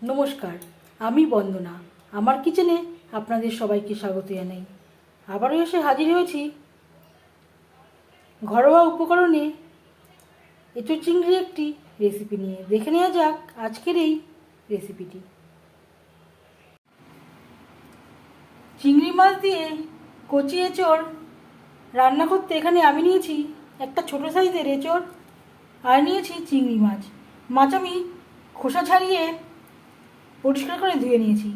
নমস্কার, আমি বন্দনা। আমার কিচেনে আপনাদের সবাইকে স্বাগত জানাই। আবারও এসে হাজির হয়েছি ঘরোয়া উপকরণে এঁচোড় চিংড়ির একটি রেসিপি নিয়ে। দেখে নেওয়া যাক আজকের এই রেসিপিটি। চিংড়ি মাছ দিয়ে কচি এঁচোড় রান্না করতে এখানে আমি নিয়েছি একটা ছোটো সাইজের এঁচোড় আর নিয়েছি চিংড়ি মাছ। মাছ আমি খোসা ছাড়িয়ে পরিষ্কার করে ধুয়ে নিয়েছি।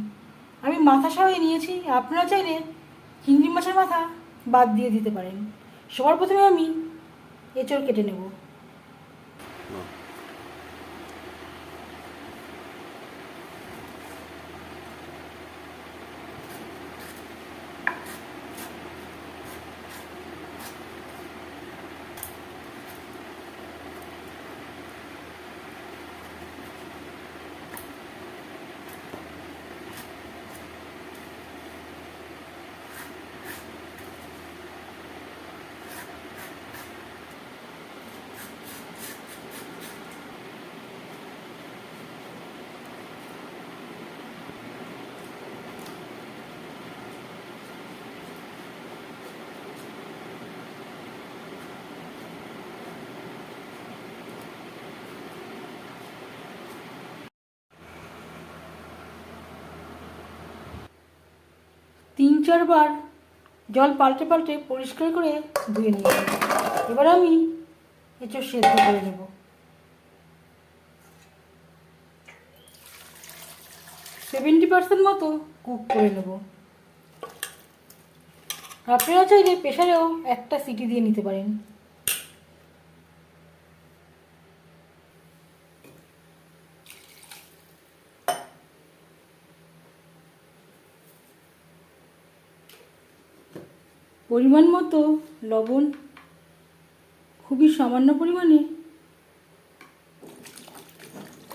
আমি মাথা সহই নিয়েছি, আপনারা চাইলে চিংড়ি মাছের মাথা বাদ দিয়ে দিতে পারেন। সবার প্রথমে আমি এঁচোড় কেটে নেব। তিন চারবার জল পাল্টে পাল্টে পরিষ্কার করে ধুয়ে নিয়েছি। এবার আমি এঁচোড় সেদ্ধ করে নেব। সেভেন্টি পার্সেন্ট মতো কুক করে নেব। আপনারা চাইলে প্রেসারেও একটা সিটি দিয়ে নিতে পারেন। পরিমাণ মতো লবণ, খুবই সামান্য পরিমাণে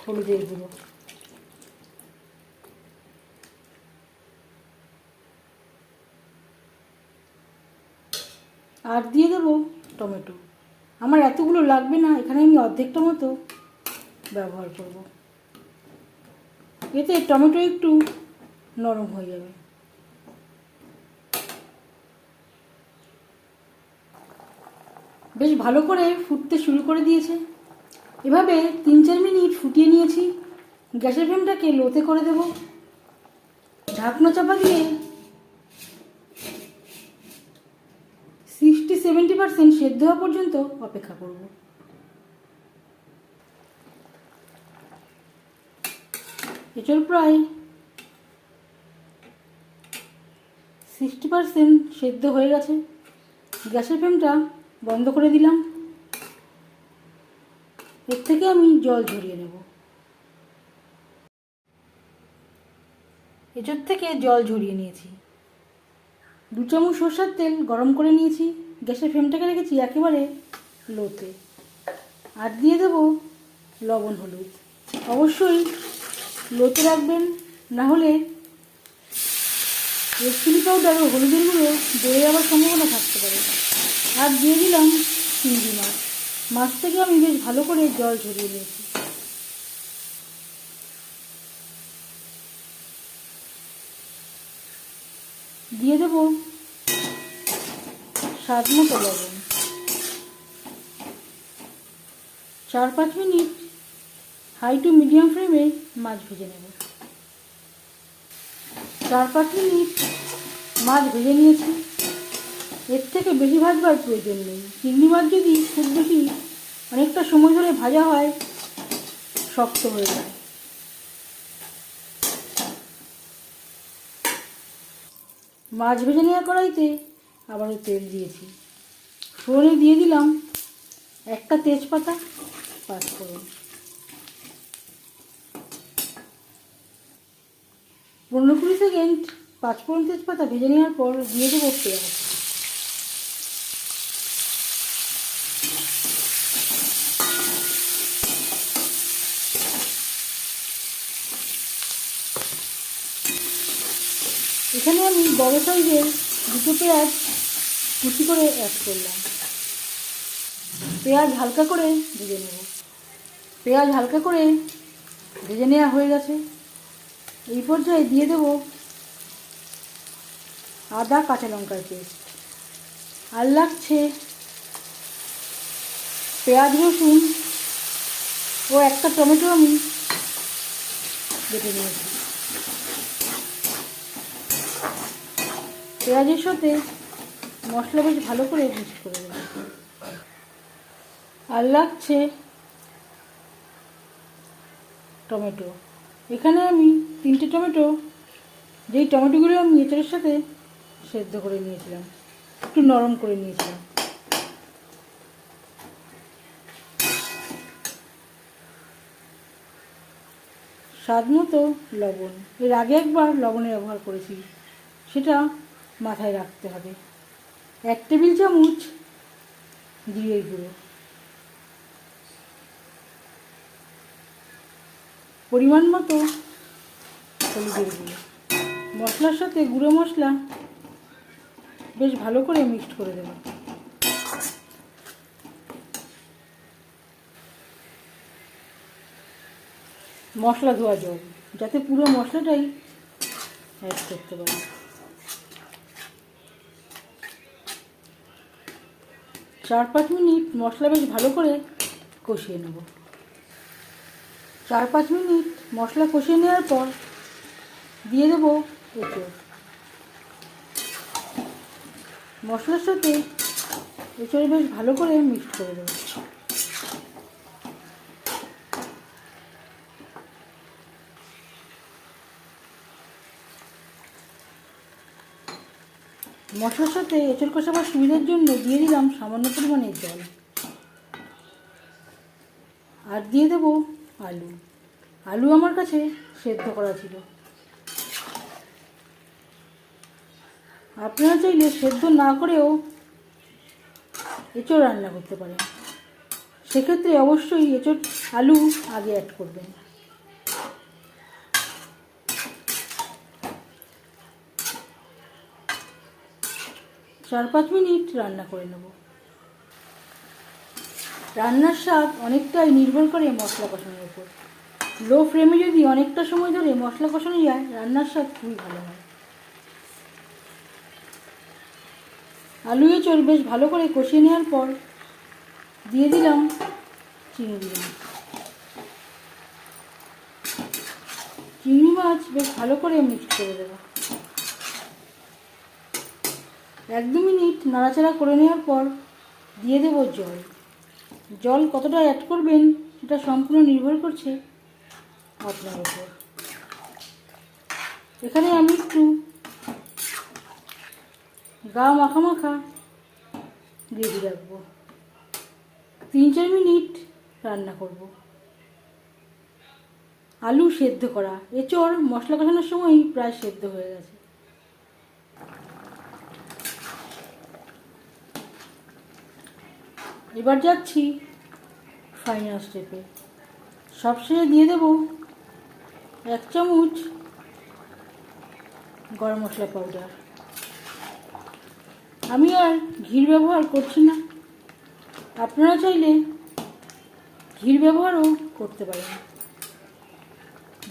হলুদের গুঁড়ো, আর দিয়ে দেবো টমেটো। আমার এতগুলো লাগবে না, এখানে আমি অর্ধেকটা মতো ব্যবহার করব। এতে টমেটো একটু নরম হয়ে যাবে। বেশ ভালো করে ফুটতে শুরু করে দিয়েছে। এভাবে 3-4 মিনিট ফুটিয়ে নিয়েছি। গ্যাসের ফ্লেমটাকে লোতে করে দেব। ঢাকনা চাপা দিয়ে 60-70% সেদ্ধ হওয়া পর্যন্ত অপেক্ষা করব। এঁচোড় প্রায় 60% সেদ্ধ হয়ে গেছে। গ্যাসের ফ্লেমটা বন্ধ করে দিলাম। এর থেকে আমি জল ঝরিয়ে নেব। এঁচোড় থেকে জল ঝরিয়ে নিয়েছি। 2 চামচ সরষের তেল গরম করে নিয়েছি। গ্যাসের ফ্লেমটাকে রেখেছি একেবারে লোতে। আর দিয়ে দেব লবণ হলুদ। অবশ্যই লোতে রাখবেন, না হলে রেড চিলি পাউডার ও হলুদের গুঁড়ো বেড়ে যাওয়ার সম্ভাবনা থাকতে পারে। আর দিয়ে দিলাম চিংড়ি মাছ। মাছ থেকে আমি বেশ ভালো করে জল ঝরিয়ে নিয়েছি। দিয়ে দেব স্বাদ মতো লবণ। 4-5 মিনিট হাই টু মিডিয়াম ফ্লেমে মাছ ভেজে নেব। 4-5 মিনিট মাছ ভেজে নিয়েছি। এর থেকে বেশি ভাজবার প্রয়োজন নেই। চিংড়ি মাছ যদি খুব বেশি অনেকটা সময় ধরে ভাজা হয় শক্ত হয়ে যায়। মাছ ভেজে নেওয়া কড়াইতে আবারও তেল দিয়েছি। ফোড়নে দিয়ে দিলাম একটা তেজপাতা, 5 ফোড়ন। 15-20 সেকেন্ড 5 ফোড়ন তেজপাতা ভেজে নেওয়ার পর দিয়ে দেবো পেঁয়াজ। এখানে আমি বড় সাইজের 2টো পেঁয়াজ কুচি করে অ্যাড করলাম। পেঁয়াজ হালকা করে ভেজে নেব। পেঁয়াজ হালকা করে ভেজে নেওয়া হয়ে গেছে। এই পর্যায়ে দিয়ে দেব আদা কাঁচা লঙ্কার পেস্ট, আর লাগছে পেঁয়াজ রসুন ও একটা টমেটো আমি কেটে নিয়েছি। পেঁয়াজের সাথে মশলা বেশ ভালো করে মিক্স করে দেব। আর লাগছে টমেটো, এখানে আমি 3টে টমেটো, যেই টমেটোগুলো আমি এঁচড়ের সাথে সেদ্ধ করে নিয়েছিলাম, একটু নরম করে নিয়েছিলাম। স্বাদ মতো লবণ, এর আগে একবার লবণের ব্যবহার করেছি, সেটা মাথায় রাখতে হবে। 1 টেবিল চামচ জিরের গুঁড়ো, পরিমাণ মতো হলুদের গুঁড়ো। মশলার সাথে গুঁড়ো মশলা বেশ ভালো করে মিক্সড করে দেব। মশলা ধোয়া জল, যাতে পুরো মশলাটাই অ্যাড করতে পারি। 4-5 মিনিট মশলা বেশ ভালো করে কষিয়ে নেব। 4-5 মিনিট মশলা কষিয়ে নেওয়ার পর দিয়ে দেব এঁচড়। মশলার সাথে এঁচড় বেশ ভালো করে মিক্সড করে দেব। মশলার সাথে এঁচড় কষাবার সুবিধার জন্য দিয়ে দিলাম সামান্য পরিমাণে জল, আর দিয়ে দেব আলু। আলু আমার কাছে সেদ্ধ করা ছিল, আপনারা চাইলে সেদ্ধ না করেও এঁচড় রান্না করতে পারেন, সেক্ষেত্রে অবশ্যই এঁচড় আলু আগে অ্যাড করবেন। চার 5 মিনিট রান্না করে নেব। রান্নার স্বাদ অনেকটাই নির্ভর করে মশলা কষানোর উপর। লো ফ্লেমে যদি অনেকটা সময় ধরে মশলা কষানো যায়, রান্নার স্বাদ খুবই ভালো হয়। আলু এঁচড় বেশ ভালো করে কষিয়ে নেওয়ার পর দিয়ে দিলাম চিংড়ি মাছ। চিংড়ি মাছ বেশ ভালো করে মিক্স করে দেবো। 1-2 মিনিট নাড়াচাড়া করে নেওয়ার পর দিয়ে দেব জল। জল কতটা অ্যাড করবেন সেটা সম্পূর্ণ নির্ভর করছে আপনার উপর। এখানে আমি একটু গা মাখা মাখা গ্রেভি রাখবো। 3-4 মিনিট রান্না করব। আলু সেদ্ধ করা, এঁচড় মশলা কষানোর সময়ই প্রায় সেদ্ধ হয়ে গেছে। এবার যাচ্ছি ফাইনাল স্টেপে। সবশেষে দিয়ে দেব 1 চামচ গরম মশলা পাউডার। আমি আর ঘির ব্যবহার করছি না, আপনারা চাইলে ঘির ব্যবহারও করতে পারেন।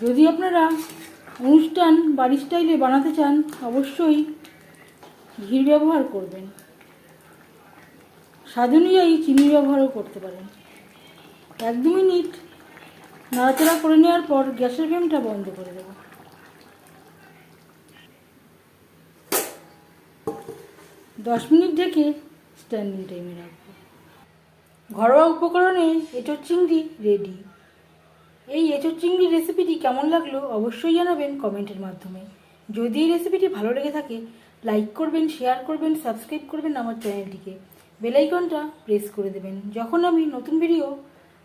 যদি আপনারা অনুষ্ঠান বাড়ির স্টাইলে বানাতে চান, অবশ্যই ঘির ব্যবহার করবেন। স্বাদ অনুযায়ী চিনির ব্যবহারও করতে পারেন। 1-2 মিনিট নাড়াচাড়া করে নেওয়ার পর গ্যাসের ফ্লেমটা বন্ধ করে দেব। 10 মিনিট ঢেকে স্ট্যান্ডিং টাইমে রাখবো। ঘরোয়া উপকরণে এঁচড় চিংড়ি রেডি। এই এঁচড় চিংড়ির রেসিপিটি কেমন লাগলো অবশ্যই জানাবেন কমেন্টের মাধ্যমে। যদি এই রেসিপিটি ভালো লেগে থাকে, লাইক করবেন, শেয়ার করবেন, সাবস্ক্রাইব করবেন আমার চ্যানেলটিকে। বেল আইকনটা প্রেস করে দেবেন। যখন আমি নতুন ভিডিও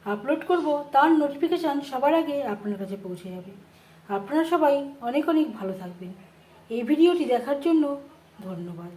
আপলোড করব, তার নোটিফিকেশান সবার আগে আপনার কাছে পৌঁছে যাবে। আপনারা সবাই অনেক অনেক ভালো থাকবেন। এই ভিডিওটি দেখার জন্য ধন্যবাদ।